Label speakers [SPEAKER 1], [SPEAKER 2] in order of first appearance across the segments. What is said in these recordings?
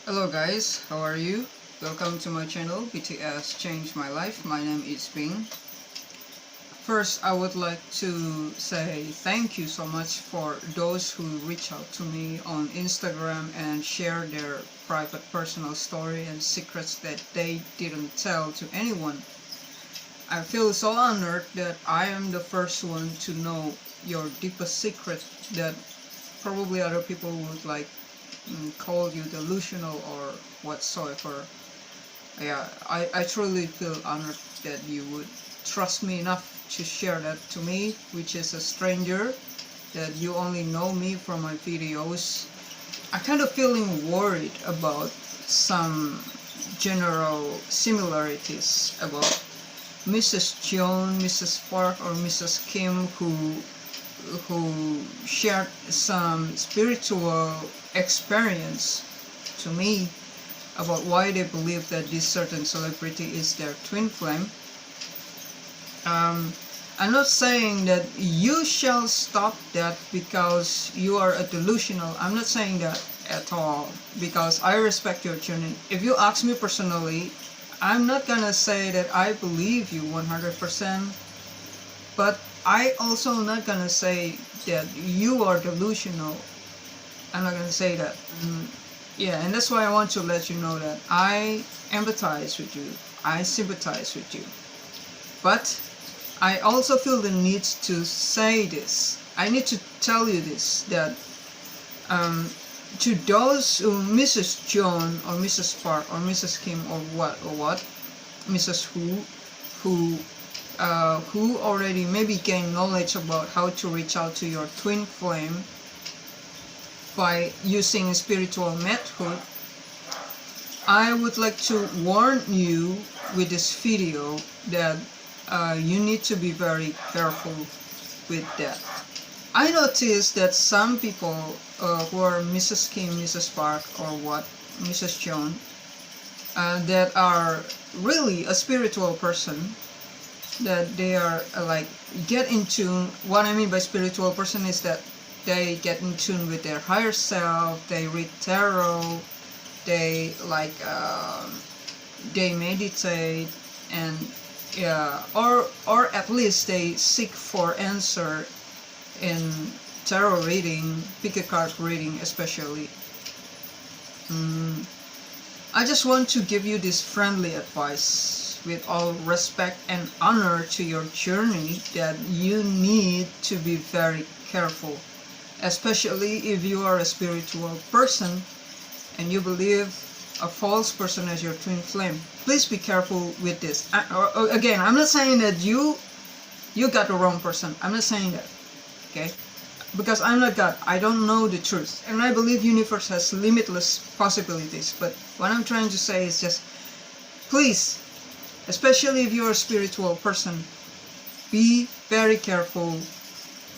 [SPEAKER 1] Hello guys, how are you? Welcome to my channel BTS Changed My Life. My name is Bing. First, I would like to say thank you so much for those who reach out to me on Instagram and share their private personal story and secrets that they didn't tell to anyone. I feel so honored that I am the first one to know your deepest secret that probably other people would call you delusional or whatsoever. Yeah, I truly feel honored that you would trust me enough to share that to me, which is a stranger that you only know me from my videos. I kind of feeling worried about some general similarities about Mrs. Joan, Mrs. Park, or Mrs. Kim who shared some spiritual experience to me about why they believe that this certain celebrity is their twin flame. I'm not saying that you shall stop that because you are a delusional. I'm not saying that at all because I respect your journey. If you ask me personally, I'm not gonna say that I believe you 100%, but I also not gonna say that you are delusional. I'm not gonna say that. Yeah, and that's why I want to let you know that I empathize with you. I sympathize with you. But I also feel the need to say this. I need to tell you this, that to those who Mrs. John or Mrs. Park or Mrs. Kim or what, Mrs. who already maybe gain knowledge about how to reach out to your twin flame by using a spiritual method, I would like to warn you with this video that you need to be very careful with that. I noticed that some people who are Mrs. Kim, Mrs. Park, or Mrs. Joan, that are really a spiritual person, that they are get in tune. What I mean by spiritual person is that they get in tune with their higher self, they read tarot, they they meditate, and or at least they seek for answer in tarot reading, pick a card reading especially. I just want to give you this friendly advice with all respect and honor to your journey, that you need to be very careful, especially if you are a spiritual person and you believe a false person as your twin flame. Please be careful with this. Again, I'm not saying that you got the wrong person. I'm not saying that, okay? Because I'm not God. I don't know the truth, and I believe universe has limitless possibilities. But what I'm trying to say is just, please, especially if you're a spiritual person, be very careful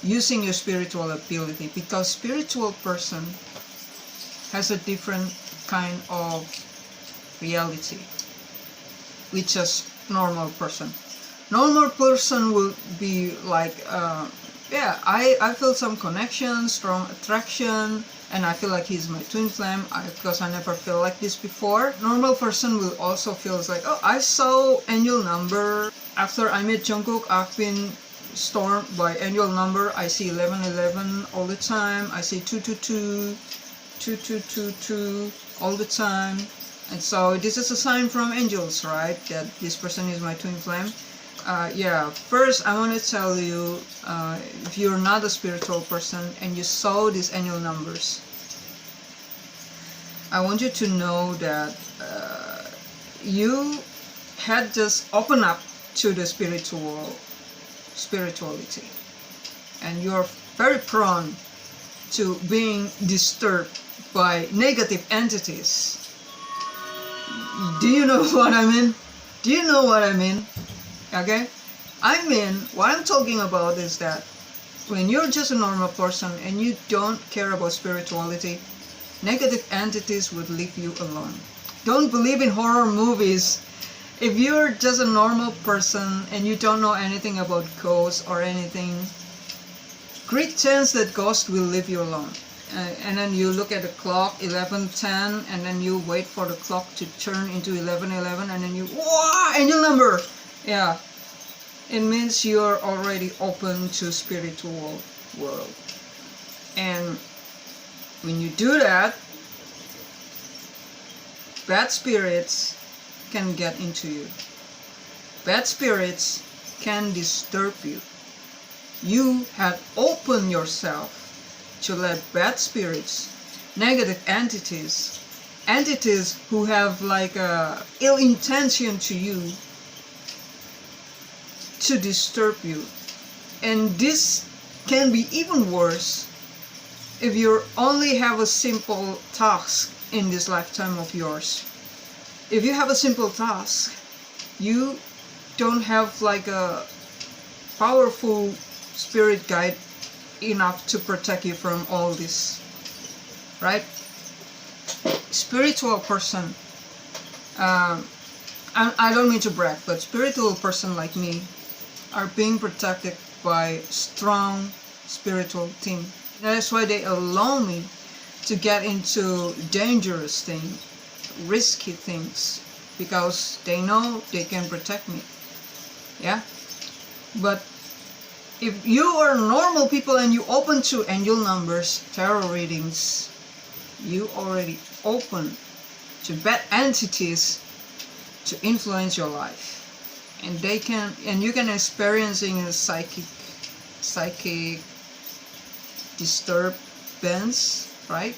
[SPEAKER 1] using your spiritual ability, because spiritual person has a different kind of reality which is normal person. Normal person will be like I feel some connection, strong attraction, and I feel like he's my twin flame because I never felt like this before. Normal person will also feel like, oh, I saw angel number. After I met Jungkook, I've been stormed by angel number. I see 1111 all the time. I see 222, 2222 all the time. And so this is a sign from angels, right, that this person is my twin flame. First I want to tell you, if you're not a spiritual person and you saw these angel numbers, I want you to know that you had just opened up to the spirituality, and you're very prone to being disturbed by negative entities. Do you know what I mean? Do you know what I mean? Okay? I mean, what I'm talking about is that when you're just a normal person and you don't care about spirituality, negative entities would leave you alone. Don't believe in horror movies. If you're just a normal person and you don't know anything about ghosts or anything, great chance that ghost will leave you alone. and then you look at the clock 11:10, and then you wait for the clock to turn into 11:11, and then you angel number. Yeah, it means you're already open to spiritual world. And when you do that, bad spirits can get into you. Bad spirits can disturb you. You have opened yourself to let bad spirits, negative entities, entities who have like a ill intention to you, to disturb you. And this can be even worse if you only have a simple task in this lifetime of yours. If you have a simple task, you don't have like a powerful spirit guide enough to protect you from all this, right? Spiritual person, I don't mean to brag, but spiritual person like me are being protected by strong spiritual team. That's why they allow me to get into dangerous things, risky things, because they know they can protect me. Yeah, but if you are normal people and you open to angel numbers, tarot readings, you already open to bad entities to influence your life. And they can, and you can experiencing a psychic disturbance, right?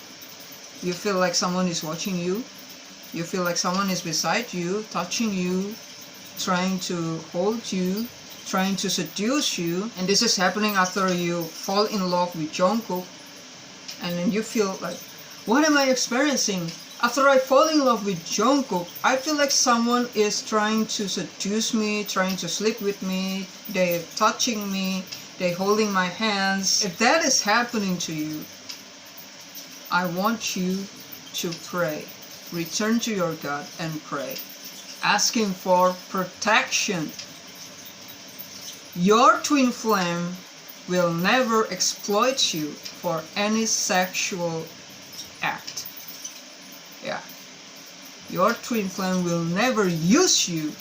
[SPEAKER 1] You feel like someone is watching you. You feel like someone is beside you, touching you, trying to hold you, trying to seduce you. And this is happening after you fall in love with Jungkook. And then you feel like, what am I experiencing? After I fall in love with Jungkook, I feel like someone is trying to seduce me, trying to sleep with me, they're touching me, they're holding my hands. If that is happening to you, I want you to pray. Return to your God and pray, asking for protection. Your twin flame will never exploit you for any sexual act. Yeah. Your twin flame will never use you,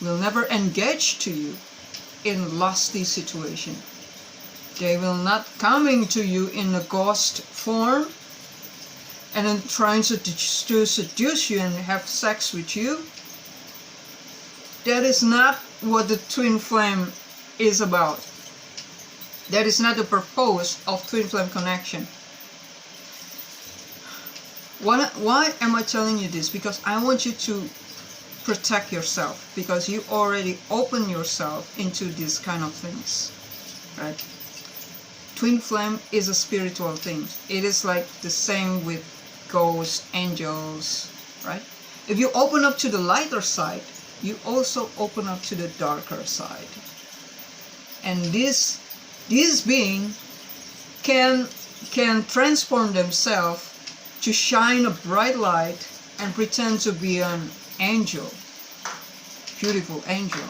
[SPEAKER 1] will never engage to you in lusty situation. They will not coming to you in a ghost form and then trying to seduce you and have sex with you. That is not what the twin flame is about. That is not the purpose of twin flame connection. Why am I telling you this? Because I want you to protect yourself, because you already open yourself into these kind of things, right? Twin flame is a spiritual thing. It is like the same with ghosts, angels, right? If you open up to the lighter side, you also open up to the darker side. And this being can transform themselves to shine a bright light and pretend to be an angel, beautiful angel.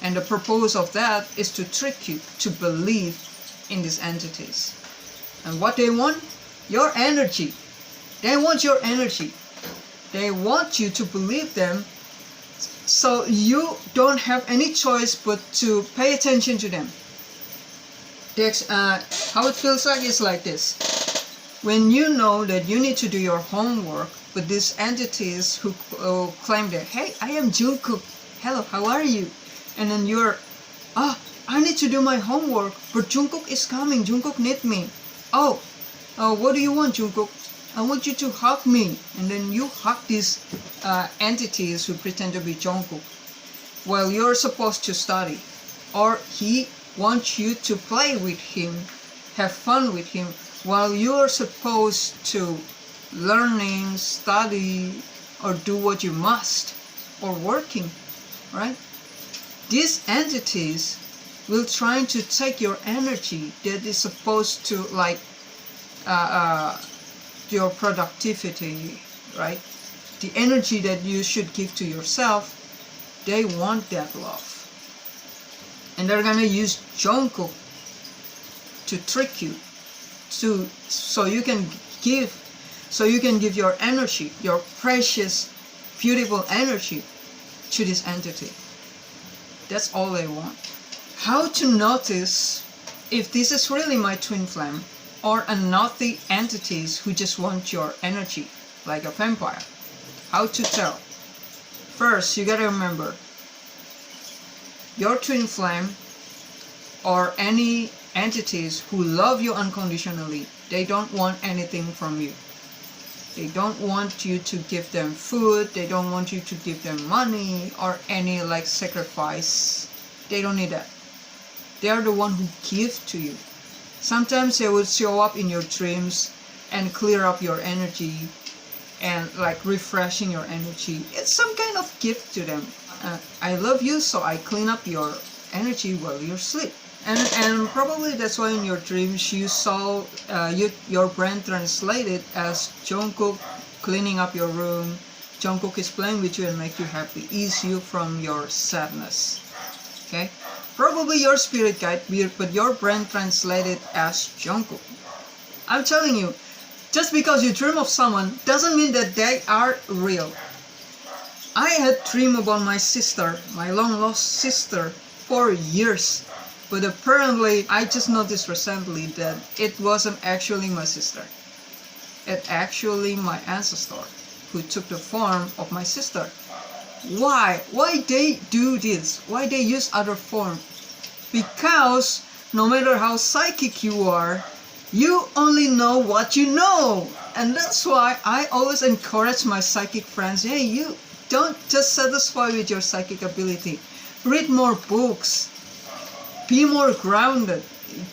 [SPEAKER 1] And the purpose of that is to trick you to believe in these entities. And what they want? Your energy. They want your energy. They want you to believe them, so you don't have any choice but to pay attention to them. How it feels like is like this. When you know that you need to do your homework, but these entities who claim that, hey, I am Jungkook, hello, how are you? And then you're, I need to do my homework, but Jungkook is coming, Jungkook needs me. What do you want, Jungkook? I want you to hug me. And then you hug these entities who pretend to be Jungkook while you're supposed to study. Or he wants you to play with him, have fun with him, while you're supposed to learning, study, or do what you must, or working, right? These entities will try to take your energy that is supposed to like your productivity, right? The energy that you should give to yourself, they want that love. And they're gonna use Jungkook to trick you so you can give your energy, your precious, beautiful energy to this entity. That's all they want. How to notice if this is really my twin flame or a naughty entities who just want your energy, like a vampire? How to tell? First, you gotta remember, your twin flame or any entities who love you unconditionally, they don't want anything from you. They don't want you to give them food, they don't want you to give them money or any like sacrifice. They don't need that. They are the one who give to you. Sometimes they will show up in your dreams and clear up your energy and like refreshing your energy. It's some kind of gift to them. I love you, so I clean up your energy while you're asleep. And probably that's why in your dreams you saw your brain translated as Jungkook cleaning up your room. Jungkook is playing with you and make you happy, ease you from your sadness. Okay? Probably your spirit guide, but your brain translated as Jungkook. I'm telling you, just because you dream of someone doesn't mean that they are real. I had dream about my sister, my long lost sister, for years. But apparently, I just noticed recently that it wasn't actually my sister. It's actually my ancestor who took the form of my sister. Why? Why they do this? Why they use other form? Because no matter how psychic you are, you only know what you know. And that's why I always encourage my psychic friends, hey, you don't just satisfy with your psychic ability. Read more books. Be more grounded.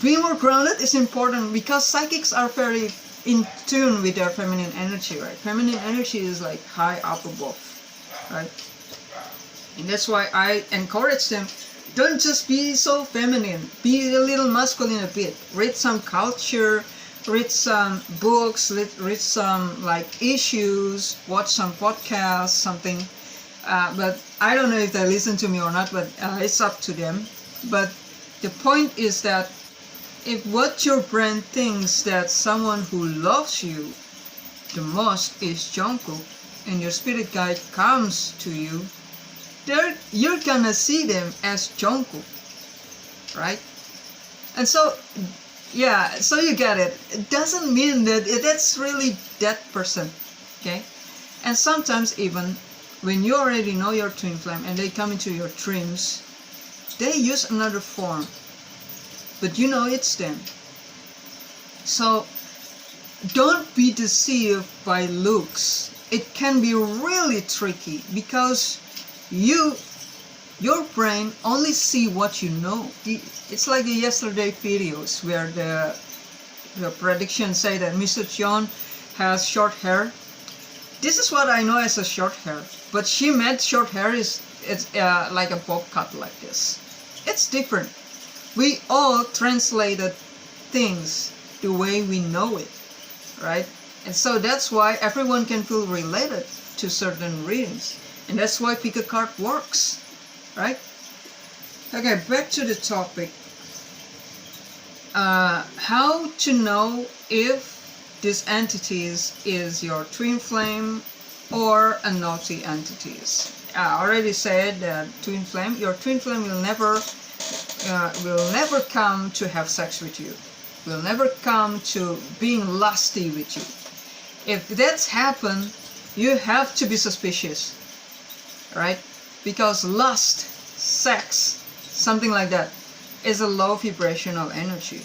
[SPEAKER 1] Be more grounded is important because psychics are very in tune with their feminine energy, right? Feminine energy is like high up above, right? And that's why I encourage them, don't just be so feminine. Be a little masculine a bit. Read some culture, read some books, read some like issues, watch some podcasts, something. But I don't know if they listen to me or not, but it's up to them. But the point is that if what your brain thinks that someone who loves you the most is Jungkook, and your spirit guide comes to you, you're gonna see them as Jungkook, right? And so, yeah, so you get it. It doesn't mean that that's really that person, okay? And sometimes even when you already know your twin flame and they come into your dreams, they use another form, but you know it's them. So don't be deceived by looks. It can be really tricky because your brain only see what you know. It's like the yesterday videos where the prediction say that Mr. John has short hair. This is what I know as a short hair, but she meant short hair is like a bob cut like this. It's different. We all translated things the way we know it, right? And so that's why everyone can feel related to certain readings. And that's why pick a card works, right? Okay, back to the topic. How to know if this entities is your twin flame or a naughty entities. I already said that your twin flame will never come to have sex with you. Will never come to being lusty with you. If that's happened, you have to be suspicious, right? Because lust, sex, something like that, is a low vibrational energy.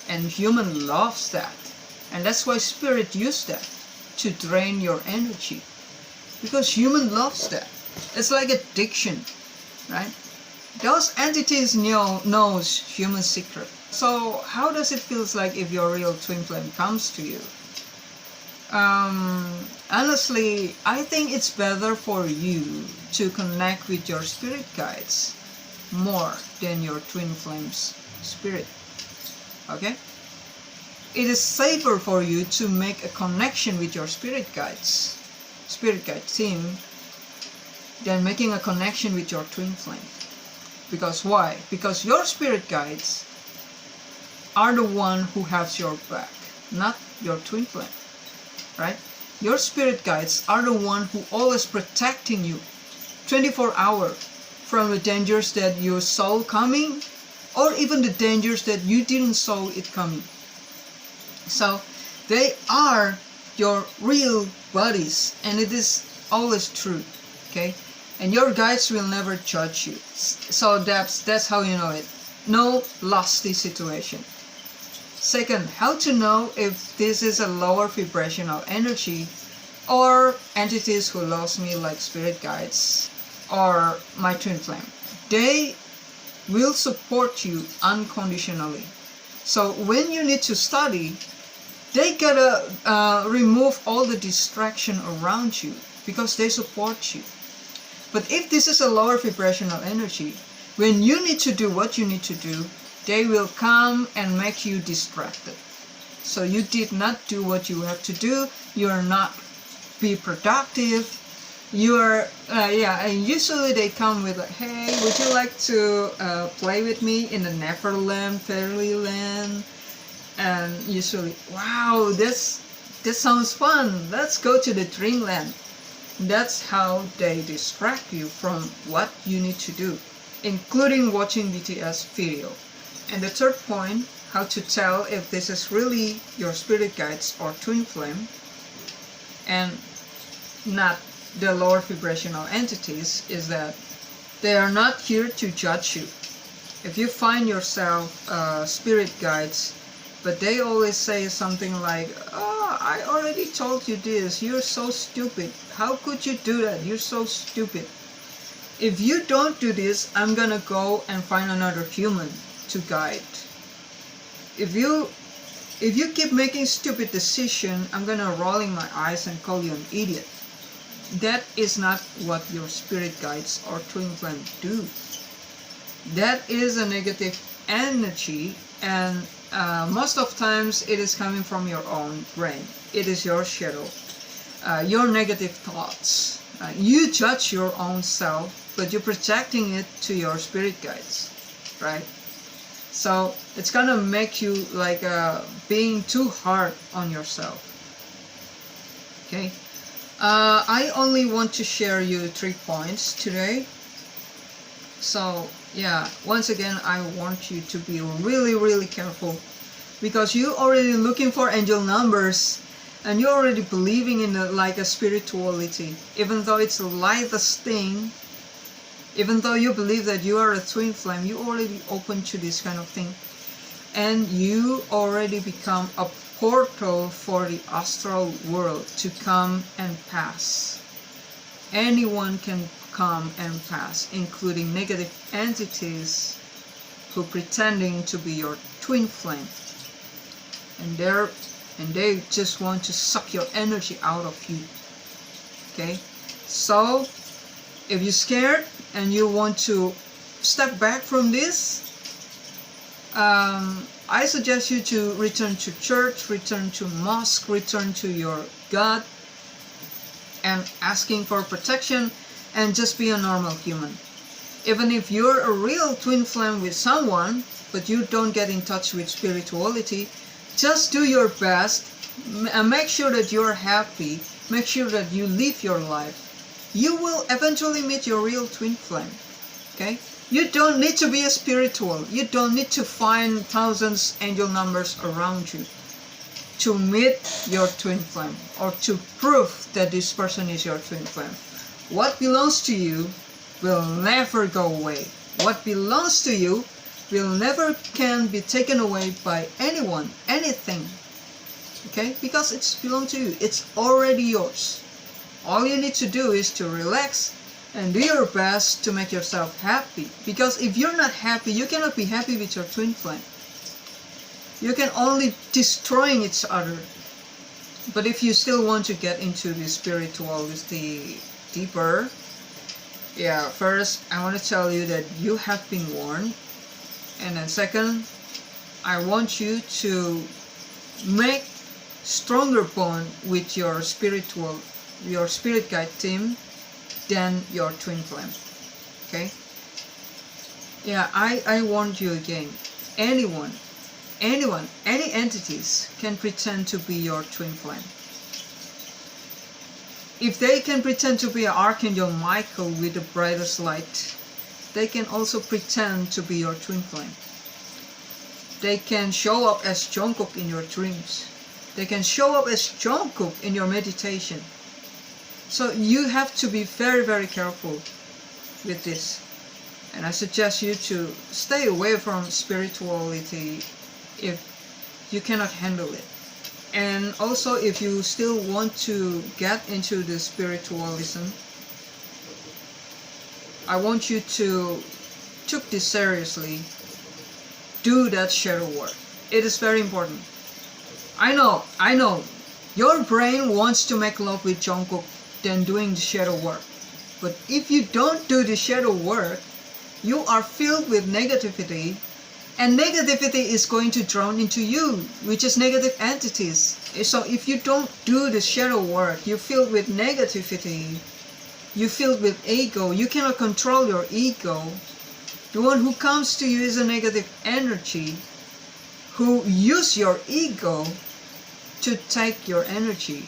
[SPEAKER 1] And human loves that. And that's why spirit use that to drain your energy. Because human loves that. It's like addiction, right? Those entities knows human secret. So how does it feel like if your real twin flame comes to you? Honestly, I think it's better for you to connect with your spirit guides more than your twin flame's spirit. Okay? It is safer for you to make a connection with your spirit guide team, than making a connection with your twin flame. Because why? Because your spirit guides are the one who has your back, not your twin flame, right? Your spirit guides are the one who always protecting you 24 hours from the dangers that you saw coming, or even the dangers that you didn't saw it coming. So they are your real buddies, and it is always true, okay? And your guides will never judge you. So that's how you know it. No losty situation. Second, how to know if this is a lower vibrational energy or entities who loves me like spirit guides or my twin flame. They will support you unconditionally. So when you need to study, they gotta remove all the distraction around you because they support you. But if this is a lower vibrational energy, when you need to do what you need to do, they will come and make you distracted. So you did not do what you have to do. You are not be productive. You are, and usually they come with like, hey, would you like to play with me in the Neverland, Fairyland? And usually, wow, this sounds fun. Let's go to the Dreamland. That's how they distract you from what you need to do, including watching BTS video. And the third point, how to tell if this is really your spirit guides or twin flame and not the lower vibrational entities, is that they are not here to judge you. If you find yourself spirit guides, but they always say something like, oh, I already told you this, you're so stupid, how could you do that, you're so stupid. If you don't do this, I'm gonna go and find another human to guide. If you keep making stupid decisions, I'm gonna rolling my eyes and call you an idiot. That is not what your spirit guides or twin flame do. That is a negative energy, and most of times it is coming from your own brain. It is your shadow, your negative thoughts. You judge your own self, but you're projecting it to your spirit guides, right? So it's gonna make you like being too hard on yourself. Okay, I only want to share you 3 points today. So yeah, once again, I want you to be really careful, because you already looking for angel numbers and you're already believing in like a spirituality, even though it's the lightest thing. Even though you believe that you are a twin flame, you already open to this kind of thing, and you already become a portal for the astral world to come and pass. Anyone can come and pass, including negative entities who pretending to be your twin flame, and they just want to suck your energy out of you. Okay, so if you're scared and you want to step back from this, I suggest you to return to church, return to mosque, return to your God, and asking for protection, and just be a normal human. Even if you're a real twin flame with someone, but you don't get in touch with spirituality, just do your best, make sure that you're happy, make sure that you live your life. You will eventually meet your real twin flame. Okay? You don't need to be a spiritual. You don't need to find thousands angel numbers around you to meet your twin flame or to prove that this person is your twin flame. What belongs to you will never go away. What belongs to you will never can be taken away by anyone, anything. Okay? Because it's belong to you. It's already yours. All you need to do is to relax and do your best to make yourself happy. Because if you're not happy, you cannot be happy with your twin flame. You can only destroying each other. But if you still want to get into the spirituality deeper, yeah, first I want to tell you that you have been warned. And then second, I want you to make stronger bond with your spirit guide team than your twin flame. Okay? Yeah, I warned you again. Anyone anyone, any entities can pretend to be your twin flame. If they can pretend to be Archangel Michael with the brightest light, they can also pretend to be your twin flame. They can show up as Jungkook in your dreams. They can show up as Jungkook in your meditation. So you have to be very, very careful with this. And I suggest you to stay away from spirituality if you cannot handle it. And also, if you still want to get into the spiritualism, I want you to take this seriously. Do that shadow work. It is very important. I know, your brain wants to make love with Jungkook than doing the shadow work. But if you don't do the shadow work, you are filled with negativity, and negativity is going to drown into you, which is negative entities. So if you don't do the shadow work, you're filled with negativity, you're filled with ego, you cannot control your ego. The one who comes to you is a negative energy who use your ego to take your energy.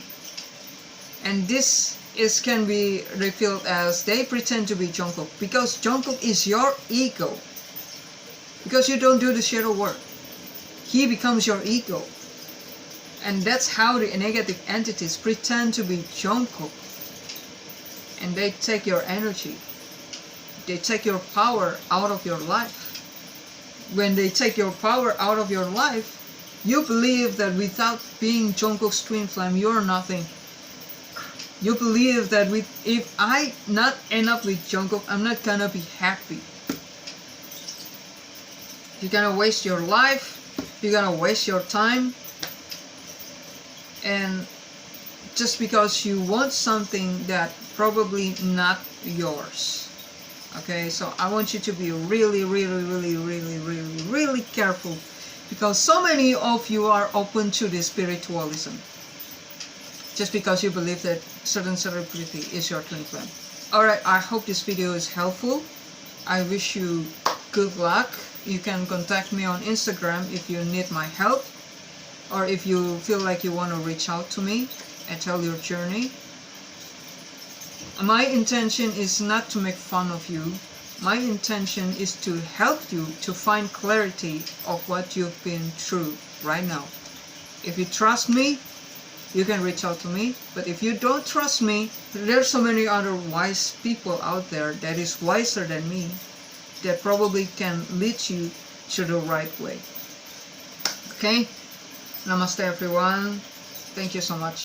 [SPEAKER 1] And this can be revealed as they pretend to be Jungkook, because Jungkook is your ego. Because you don't do the shadow work, he becomes your ego. And that's how the negative entities pretend to be Jungkook. And they take your energy. They take your power out of your life. When they take your power out of your life, you believe that without being Jungkook's twin flame, you're nothing. You believe that if I not end up with Jungkook, I'm not gonna be happy. You're gonna waste your life, you're gonna waste your time, and just because you want something that probably not yours. Okay, so I want you to be really, really, really, really, really, really careful, because so many of you are open to this spiritualism just because you believe that certain celebrity is your twin flame. Alright, I hope this video is helpful. I wish you good luck. You can contact me on Instagram if you need my help, or if you feel like you want to reach out to me and tell your journey. My intention is not to make fun of you. My intention is to help you to find clarity of what you've been through right now. If you trust me, you can reach out to me. But if you don't trust me, there's so many other wise people out there that is wiser than me, that probably can lead you to the right way. Okay? Namaste everyone. Thank you so much.